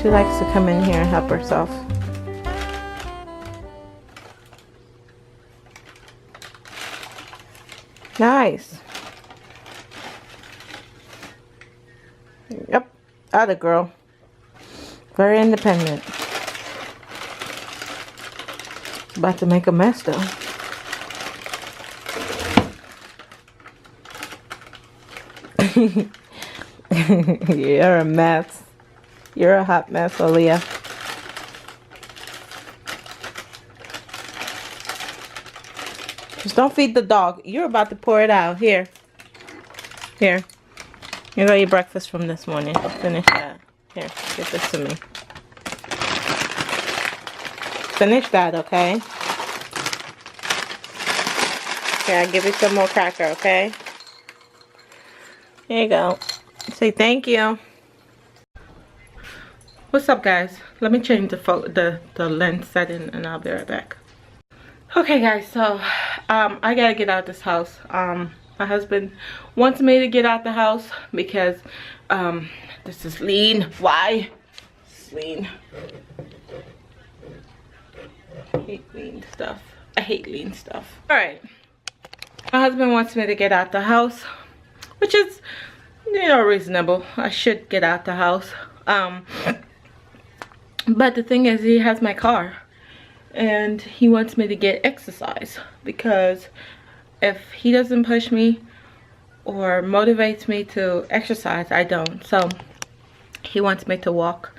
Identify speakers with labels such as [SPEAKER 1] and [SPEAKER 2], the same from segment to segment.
[SPEAKER 1] She likes to come in here and help herself. Nice. Yep. Other girl. Very independent. About to make a mess though. You're a mess. You're a hot mess, Aaliyah. Just don't feed the dog. You're about to pour it out. Here. Here. You got your breakfast from this morning. Finish that. Here, give this to me. Finish that, okay? Here, I'll give you some more cracker, okay? Here you go. Say thank you. What's up, guys? Let me change the lens setting and I'll be right back. Okay, guys, so I gotta get out of this house. My husband wants me to get out the house because this is lean. Why? It's lean. I hate lean stuff. I hate lean stuff. Alright. My husband wants me to get out the house, which is, you know, reasonable. I should get out the house. But the thing is, he has my car. And he wants me to get exercise. Because if he doesn't push me or motivates me to exercise, I don't. So he wants me to walk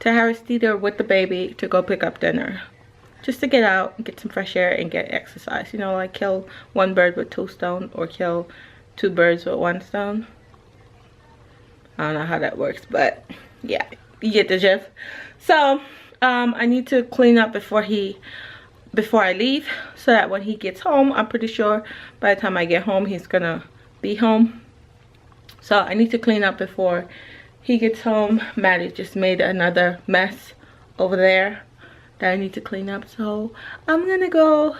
[SPEAKER 1] to Harris Theater with the baby to go pick up dinner. Just to get out and get some fresh air and get exercise. You know, like kill one bird with two stones or kill two birds with one stone. I don't know how that works, but yeah, you get the gist. So I need to clean up before I leave, so that when he gets home, I'm pretty sure by the time I get home he's gonna be home. So I need to clean up before he gets home. Maddie just made another mess over there that I need to clean up, so I'm gonna go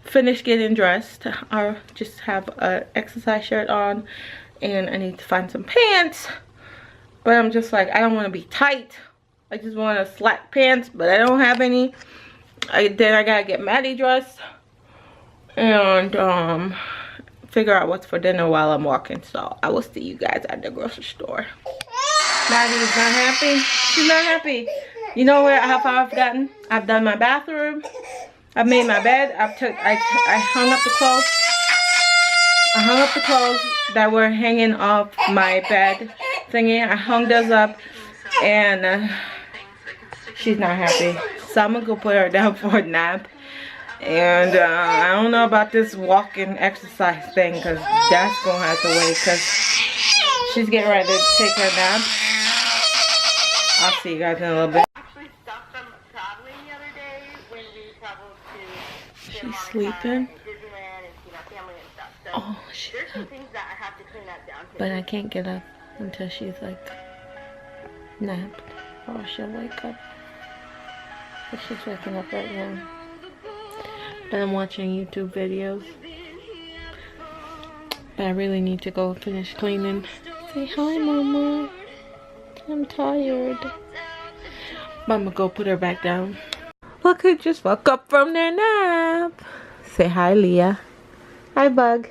[SPEAKER 1] finish getting dressed. I just have an exercise shirt on and I need to find some pants, but I'm just like, I don't want to be tight. I just want a slack pants, but I don't have any. Then I gotta get Maddie dressed and figure out what's for dinner while I'm walking. So I will see you guys at the grocery store. Maddie is not happy. She's not happy. You know how far I've gotten? I've done my bathroom. I've made my bed. I hung up the clothes. I hung up the clothes that were hanging off my bed thingy. I hung those up, and she's not happy. So I'm gonna go put her down for a nap. And I don't know about this walking exercise thing, because that's gonna have to wait, because she's getting ready to take her nap. I'll see you guys in a little bit. She's sleeping. Oh, she's up. But I can't get up until she's like napped, or she'll wake up. But she's waking up right now. But I'm watching YouTube videos. But I really need to go finish cleaning. Say hi, Mama. I'm tired. But I'm gonna go put her back down. Look who just woke up from their nap. Say hi, Leah. Hi, Bug.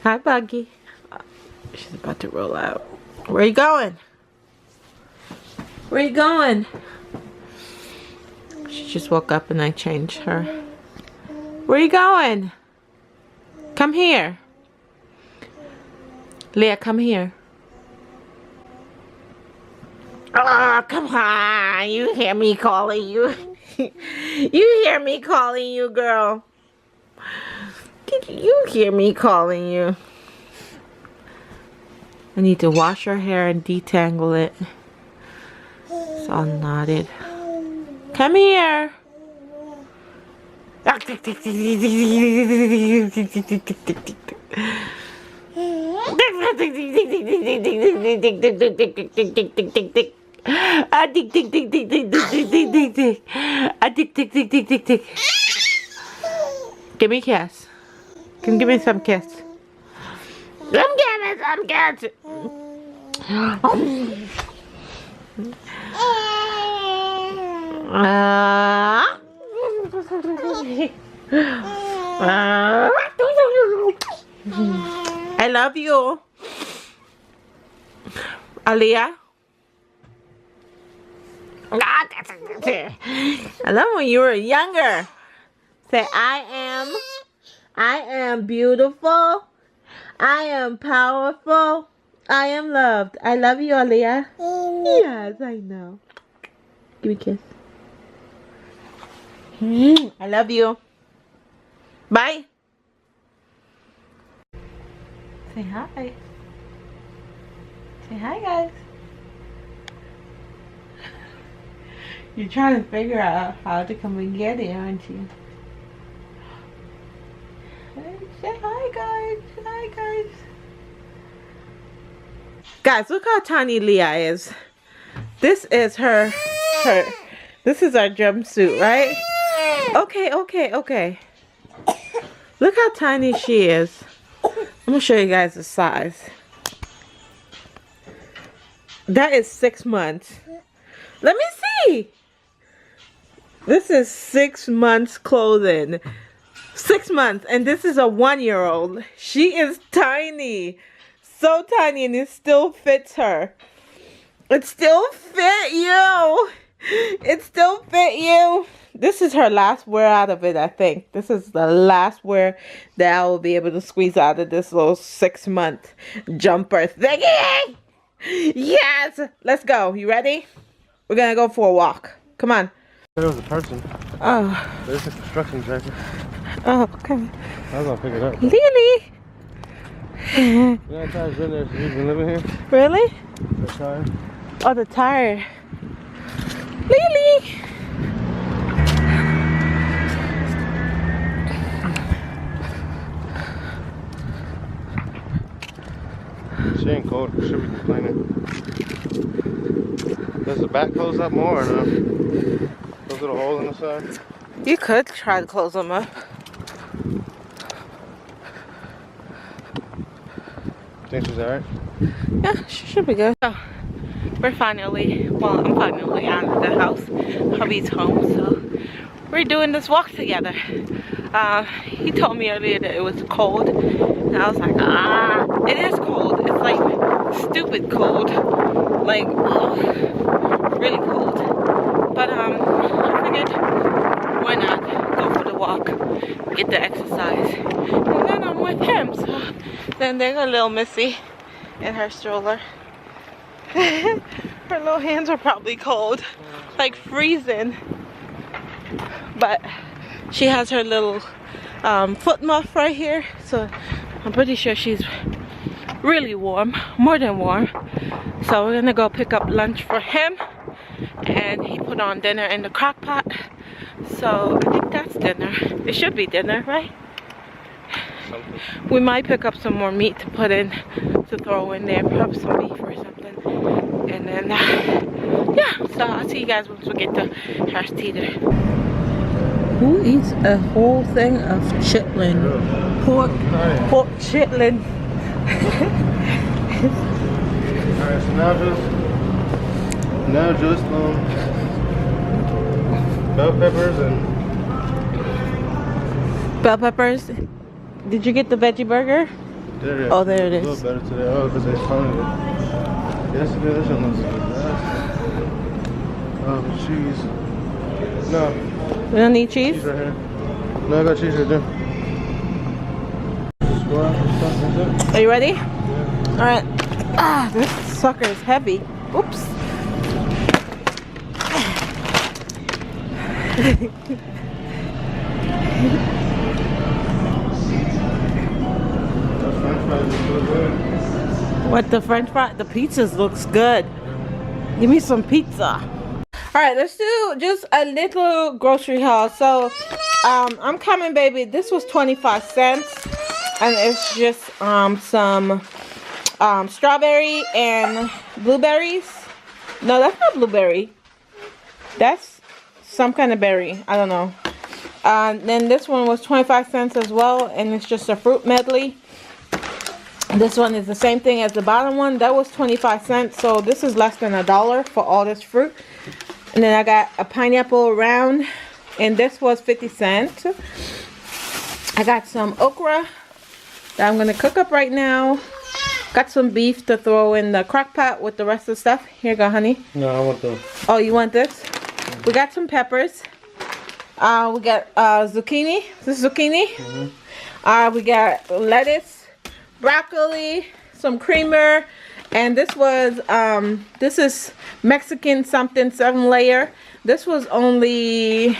[SPEAKER 1] Hi, Buggy. She's about to roll out. Where you going? Where you going? She just woke up and I changed her. Where you going? Come here. Leah, come here. Oh, come on. You hear me calling you. You hear me calling you, girl. Did you hear me calling you? I need to wash her hair and detangle it. It's all knotted. Come here. tick, tick, tick, tick, tick, tick. Give me a kiss. Give me some kiss. Give me some kiss. I love you. Aaliyah. I love when you were younger. Say, I am beautiful. I am powerful. I am loved. I love you, Aaliyah. Yes, I know. Give me a kiss. I love you. Bye. Say hi. Say hi, guys. You're trying to figure out how to come and get it, aren't you? Say hi, guys. Hi, guys. Guys, look how tiny Leah is. This is her. This is our jumpsuit, right? Okay. Look how tiny she is. I'm gonna show you guys the size. That is 6 months. Let me see. This is 6 months clothing. 6 months, and this is a 1-year-old. She is tiny. So tiny, and it still fits her. It still fit you. It still fit you. This is her last wear out of it, I think. This is the last wear that I will be able to squeeze out of this little 6-month jumper thingy. Yes. Let's go. You ready? We're going to go for a walk. Come on.
[SPEAKER 2] There was a person.
[SPEAKER 1] Oh.
[SPEAKER 2] There's a construction jacket.
[SPEAKER 1] Oh, okay.
[SPEAKER 2] I was gonna pick it up.
[SPEAKER 1] Lily.
[SPEAKER 2] You know, tire's been there since you've been living here.
[SPEAKER 1] Really?
[SPEAKER 2] The tire.
[SPEAKER 1] Oh, the tire. Lily.
[SPEAKER 2] She ain't cold. She should be complaining. Does the back close up more or no? Those little holes in the side?
[SPEAKER 1] You could try to close them up.
[SPEAKER 2] Think she's alright?
[SPEAKER 1] Yeah, she should be good. So, I'm finally out of the house. Hubby's home, so we're doing this walk together. He told me earlier that it was cold, and I was like, it is cold. It's like stupid cold, like really cold. But I figured, why not go for the walk, get the exercise, and then I'm with him. So then there's a little Missy in her stroller. Her little hands are probably cold, like freezing. But she has her little foot muff right here, so I'm pretty sure she's really warm, more than warm. So we're gonna go pick up lunch for him, and he put on dinner in the crock pot. So I think that's dinner. It should be dinner, right?
[SPEAKER 2] Something.
[SPEAKER 1] We might pick up some more meat to put in, to throw in there, perhaps some beef or something. And then, yeah, so I'll see you guys once we get to Harris Teeter. Who eats a whole thing of chitlin? Pork chitlin.
[SPEAKER 2] Alright, so now just bell peppers and
[SPEAKER 1] Bell peppers. Did you get the veggie burger?
[SPEAKER 2] there.
[SPEAKER 1] Oh, there it
[SPEAKER 2] A
[SPEAKER 1] is.
[SPEAKER 2] little better today. Oh, because they found it. Yesterday, this one looks good. Oh, cheese. No.
[SPEAKER 1] We don't need cheese?
[SPEAKER 2] Cheese right here. No, I got cheese right there.
[SPEAKER 1] Are you ready?
[SPEAKER 2] Yeah.
[SPEAKER 1] Alright. This sucker is heavy. Oops. What, the french fry? The pizzas looks good. Give me some pizza. Alright, let's do just a little grocery haul. So, I'm coming, baby. This was 25 cents. And it's just some strawberry and blueberries. No, that's not blueberry. That's some kind of berry. I don't know. Then this one was 25 cents as well, and it's just a fruit medley. This one is the same thing as the bottom one. That was 25 cents, so this is less than $1 for all this fruit. And then I got a pineapple round, and this was 50 cents. I got some okra that I'm gonna cook up right now. Got some beef to throw in the crock pot with the rest of the stuff. Here you go, honey.
[SPEAKER 2] No, I want those.
[SPEAKER 1] Oh, you want this? We got some peppers. We got zucchini. This is zucchini. We got lettuce, broccoli, some creamer, and this was this is Mexican something 7-layer. This was only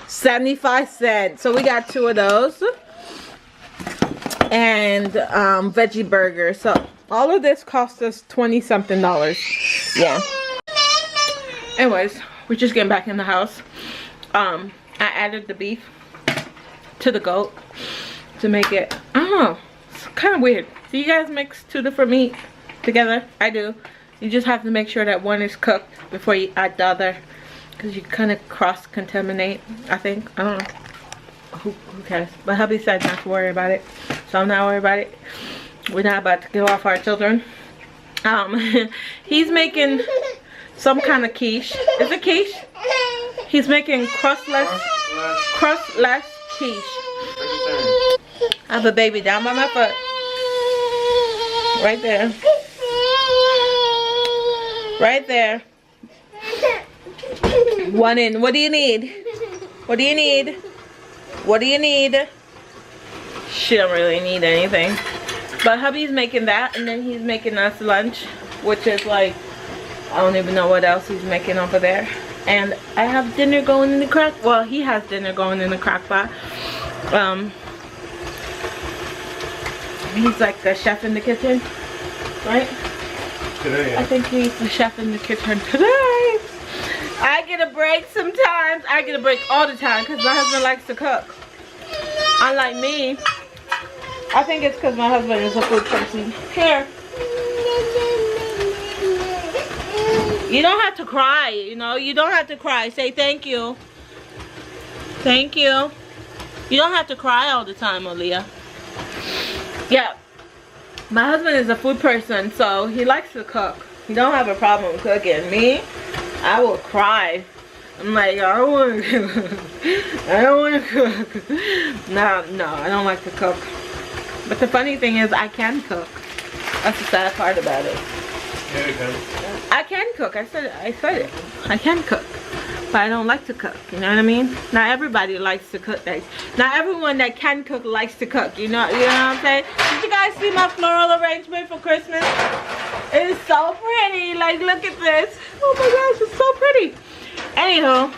[SPEAKER 1] 75 cents. So we got 2 of those. And veggie burger. So all of this cost us $20-something. Yeah. Anyways, we're just getting back in the house. I added the beef to the goat to make it, I don't know, it's kind of weird. Do you guys mix 2 different meat together? I do. You just have to make sure that one is cooked before you add the other, because you kind of cross-contaminate, I think. I don't know. Who cares? But hubby said not to worry about it, so I'm not worried about it. We're not about to kill off our children. He's making some kind of quiche. Is it quiche? He's making crustless quiche. I have a baby down by my foot. Right there. Right there. One in. What do you need? What do you need? What do you need? She don't really need anything. But hubby's making that, and then he's making us lunch, which is like, I don't even know what else he's making over there. And I have dinner going in the crock. Well, he has dinner going in the crock pot. He's like the chef in the kitchen, right?
[SPEAKER 2] Today, yeah.
[SPEAKER 1] I think he's the chef in the kitchen today. I get a break sometimes. I get a break all the time because my husband likes to cook. Unlike me, I think it's because my husband is a food person. Here. You don't have to cry, you know. You don't have to cry. Say thank you. Thank you. You don't have to cry all the time, Aaliyah. Yeah. My husband is a food person, so he likes to cook. He don't have a problem cooking. Me, I will cry. I'm like, I don't want to cook. I don't want to cook. No, I don't like to cook. But the funny thing is, I can cook. That's the sad part about it.
[SPEAKER 2] Yeah, you can.
[SPEAKER 1] I can cook. I said it. I can cook. But I don't like to cook. You know what I mean? Not everybody likes to cook. Not everyone that can cook likes to cook. You know what I'm saying? Did you guys see my floral arrangement for Christmas? It is so pretty. Like, look at this. Oh my gosh, it's so pretty. Anywho,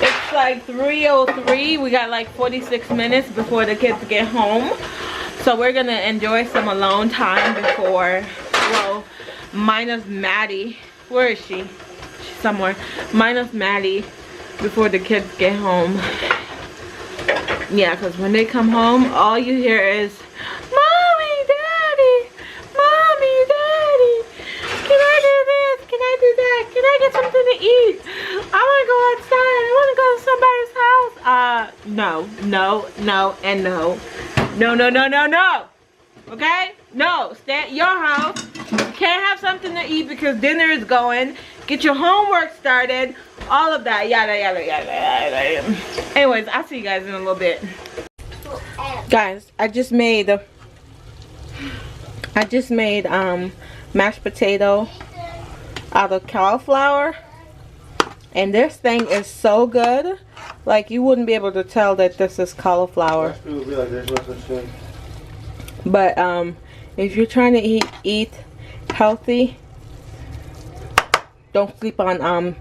[SPEAKER 1] it's like 3:03. We got like 46 minutes before the kids get home. So we're gonna enjoy some alone time before, well, minus Maddie. Where is she? She's somewhere. Minus Maddie before the kids get home. Yeah, because when they come home, all you hear is, Mommy, Daddy, Mommy, Daddy, can I do this? Can I do that? Can I get something to eat? I want to go outside. I want to go to somebody's house. No, and no. No. Okay? No, stay at your house. You can't have something to eat because dinner is going. Get your homework started. All of that. Yada. Anyways, I'll see you guys in a little bit. Guys, I just made mashed potato out of cauliflower. And this thing is so good. Like, you wouldn't be able to tell that this is cauliflower. But if you're trying to eat healthy, don't sleep on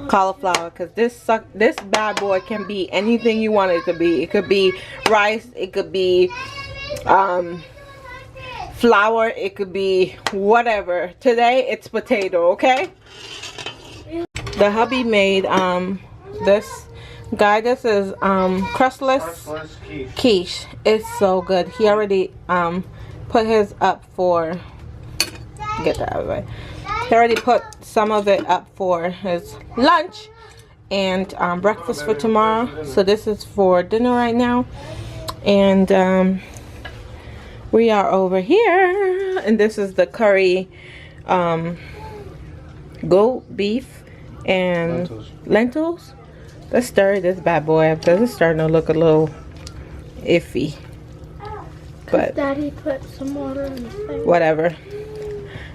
[SPEAKER 1] cauliflower, because this bad boy can be anything you want it to be. It could be rice, it could be flour, it could be whatever. Today it's potato, okay? The hubby made this guy. This is crustless quiche. It's so good. He already put his up for, get that out of the way. He already put some of it up for his lunch and breakfast for tomorrow. So this is for dinner right now. And we are over here. And this is the curry goat beef and lentils. Let's stir this bad boy up because it's starting to look a little iffy. But
[SPEAKER 3] Daddy put some water in the thing.
[SPEAKER 1] Whatever.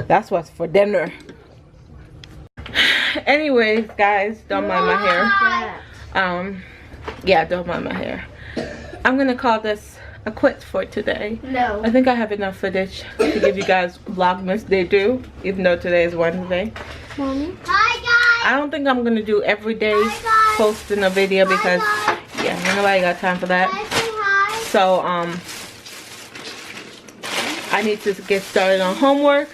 [SPEAKER 1] That's what's for dinner. Anyways, guys, don't mind my hair. Yeah, don't mind my hair. I'm gonna call this a quit for today.
[SPEAKER 3] No.
[SPEAKER 1] I think I have enough footage to give you guys Vlogmas Day 2, even though today is Wednesday.
[SPEAKER 3] Mommy.
[SPEAKER 4] Hi guys.
[SPEAKER 1] I don't think I'm gonna do every day posting a video because yeah, nobody got time for that.
[SPEAKER 4] Hi.
[SPEAKER 1] So I need to get started on homework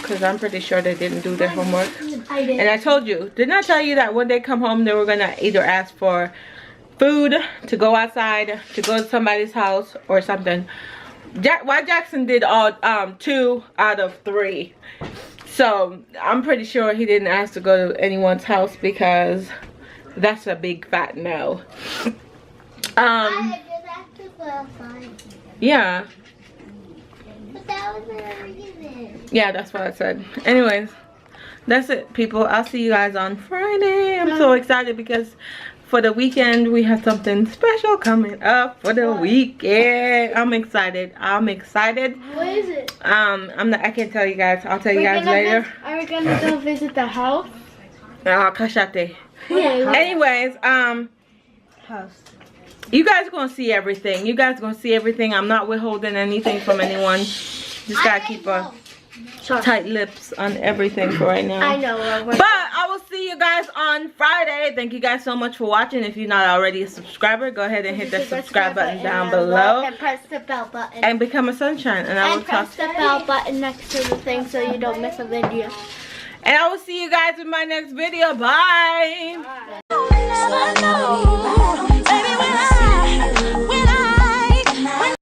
[SPEAKER 1] because I'm pretty sure they didn't do their homework.
[SPEAKER 3] I did.
[SPEAKER 1] And I told you, didn't I tell you that when they come home they were gonna either ask for food, to go outside, to go to somebody's house or something. Jaxson did all 2 out of 3. So I'm pretty sure he didn't ask to go to anyone's house because that's a big fat no. Yeah.
[SPEAKER 4] But that was the reason.
[SPEAKER 1] Yeah, that's what I said. Anyways, that's it, people. I'll see you guys on Friday. I'm so excited because for the weekend we have something special coming up for the weekend. I'm excited. I'm excited.
[SPEAKER 3] What is it?
[SPEAKER 1] I can't tell you guys. I'll tell you guys later.
[SPEAKER 3] Are we gonna go visit the house?
[SPEAKER 1] Kashate.
[SPEAKER 3] Yeah.
[SPEAKER 1] Anyways,
[SPEAKER 3] House.
[SPEAKER 1] you guys gonna see everything. You guys gonna see everything. I'm not withholding anything from anyone. Just gotta keep a tight lips on everything for right now.
[SPEAKER 3] I know.
[SPEAKER 1] But I will see you guys on Friday. Thank you guys so much for watching. If you're not already a subscriber, go ahead and hit the subscribe button down below.
[SPEAKER 3] And press the bell button.
[SPEAKER 1] And become a sunshine. And I will
[SPEAKER 3] press the bell button next to the thing so you don't miss a video.
[SPEAKER 1] And I will see you guys in my next video. Bye.
[SPEAKER 3] Bye.